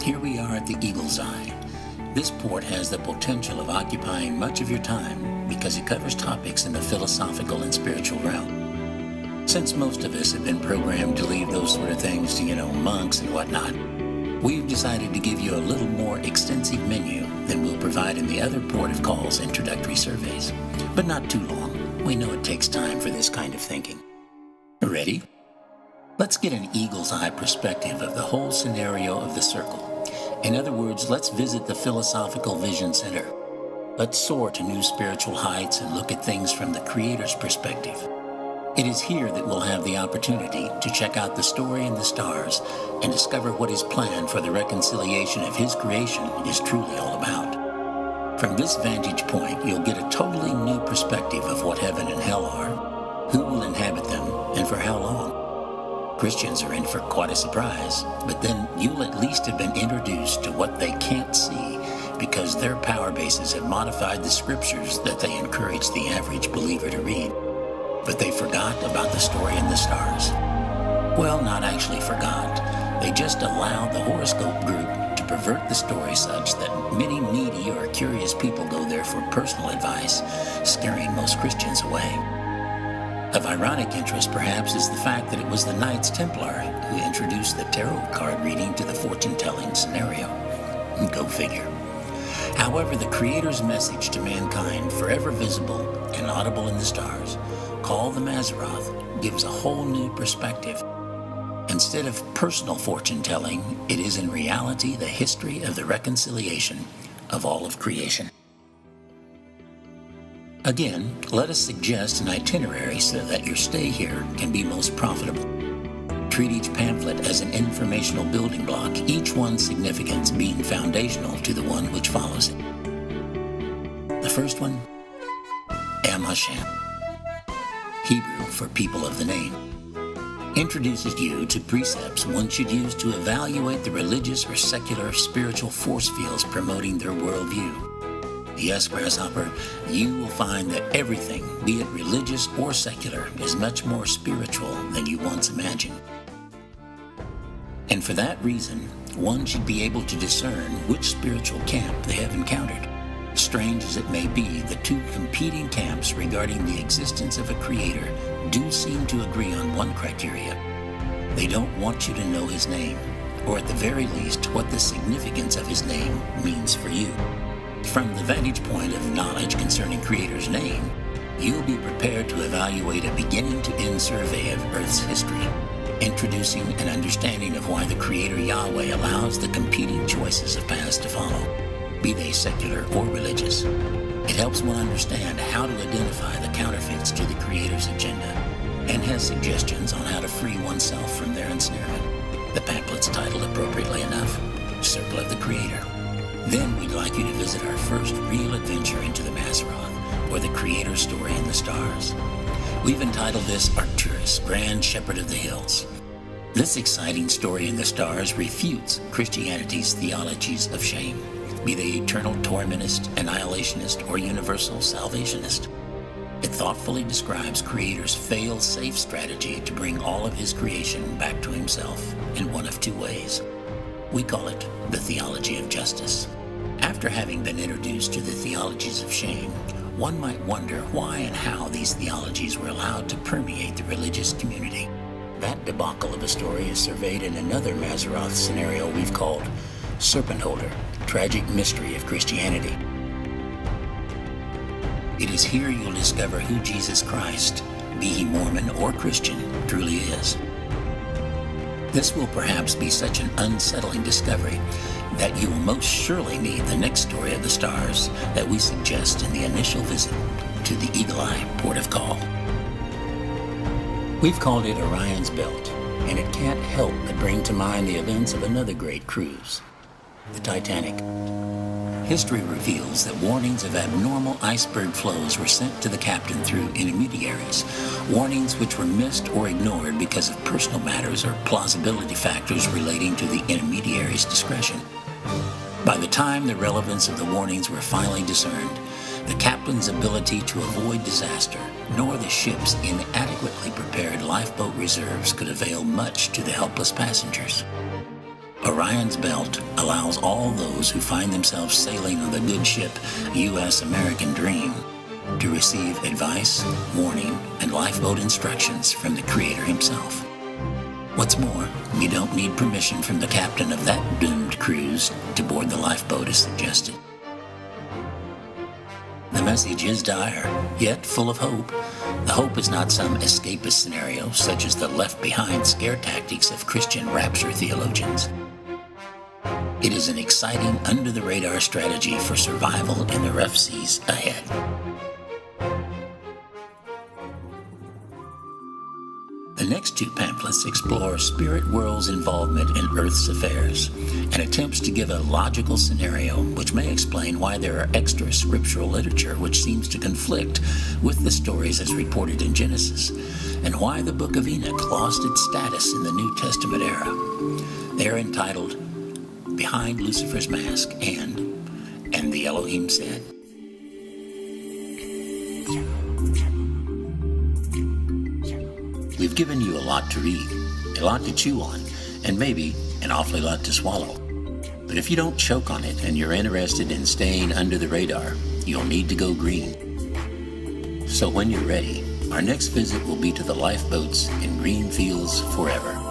Here we are at the Eagle's Eye. This port has the potential of occupying much of your time because it covers topics in the philosophical and spiritual realm. Since most of us have been programmed to leave those sort of things to, monks and whatnot, we've decided to give you a little more extensive menu than we'll provide in the other port of call's introductory surveys. But not too long. We know it takes time for this kind of thinking. Ready? Let's get an eagle's eye perspective of the whole scenario of the circle. In other words, let's visit the Philosophical Vision Center. Let's soar to new spiritual heights and look at things from the Creator's perspective. It is here that we'll have the opportunity to check out the story in the stars and discover what His plan for the reconciliation of His creation is truly all about. From this vantage point, you'll get a totally new perspective of what heaven and hell are, who will inhabit them, and for how long. Christians are in for quite a surprise, but then you'll at least have been introduced to what they can't see because their power bases have modified the scriptures that they encourage the average believer to read. But they forgot about the story in the stars. Well, not actually forgot. They just allowed the horoscope group to pervert the story such that many needy or curious people go there for personal advice, scaring most Christians away. Of ironic interest, perhaps, is the fact that it was the Knights Templar who introduced the tarot card reading to the fortune-telling scenario. Go figure. However, the Creator's message to mankind, forever visible and audible in the stars, called the Mazzaroth, gives a whole new perspective. Instead of personal fortune-telling, it is in reality the history of the reconciliation of all of creation. Again, let us suggest an itinerary so that your stay here can be most profitable. Treat each pamphlet as an informational building block, each one's significance being foundational to the one which follows it. The first one, Am Hashem, Hebrew for people of the name, introduces you to precepts one should use to evaluate the religious or secular spiritual force fields promoting their worldview. Yes, Grasshopper, you will find that everything, be it religious or secular, is much more spiritual than you once imagined. And for that reason, one should be able to discern which spiritual camp they have encountered. Strange as it may be, the two competing camps regarding the existence of a creator do seem to agree on one criteria. They don't want you to know his name, or at the very least, what the significance of his name means for you. From the vantage point of knowledge concerning Creator's name, you'll be prepared to evaluate a beginning-to-end survey of Earth's history, introducing an understanding of why the Creator Yahweh allows the competing choices of paths to follow, be they secular or religious. It helps one understand how to identify the counterfeits to the Creator's agenda, and has suggestions on how to free oneself from their ensnarement. The pamphlet's titled appropriately enough, Circle of the Creator. Then we'd like you to visit our first real adventure into the Mazzaroth, or the Creator's story in the stars. We've entitled this Arcturus, Grand Shepherd of the Hills. This exciting story in the stars refutes Christianity's theologies of shame, be they eternal tormentist, annihilationist, or universal salvationist. It thoughtfully describes Creator's fail-safe strategy to bring all of His creation back to Himself in one of two ways. We call it the theology of justice. After having been introduced to the theologies of shame, one might wonder why and how these theologies were allowed to permeate the religious community. That debacle of a story is surveyed in another Mazzaroth scenario we've called Serpent Holder, Tragic Mystery of Christianity. It is here you'll discover who Jesus Christ, be he Mormon or Christian, truly is. This will perhaps be such an unsettling discovery that you will most surely need the next story of the stars that we suggest in the initial visit to the Eagle Eye port of call. We've called it Orion's Belt, and it can't help but bring to mind the events of another great cruise, the Titanic. History reveals that warnings of abnormal iceberg flows were sent to the captain through intermediaries, warnings which were missed or ignored because of personal matters or plausibility factors relating to the intermediary's discretion. By the time the relevance of the warnings were finally discerned, the captain's ability to avoid disaster, nor the ship's inadequately prepared lifeboat reserves could avail much to the helpless passengers. Orion's Belt allows all those who find themselves sailing on the good ship U.S. American Dream to receive advice, warning, and lifeboat instructions from the Creator himself. What's more, you don't need permission from the captain of that doomed cruise to board the lifeboat as suggested. The message is dire, yet full of hope. The hope is not some escapist scenario such as the left-behind scare tactics of Christian rapture theologians. It is an exciting, under-the-radar strategy for survival in the rough seas ahead. The next two pamphlets explore spirit world's involvement in Earth's affairs and attempts to give a logical scenario which may explain why there are extra scriptural literature which seems to conflict with the stories as reported in Genesis, and why the Book of Enoch lost its status in the New Testament era. They are entitled Behind Lucifer's Mask and the Elohim Said. We've given you a lot to read, a lot to chew on, and maybe an awfully lot to swallow. But if you don't choke on it and you're interested in staying under the radar, you'll need to go green. So when you're ready, our next visit will be to the lifeboats in green fields forever.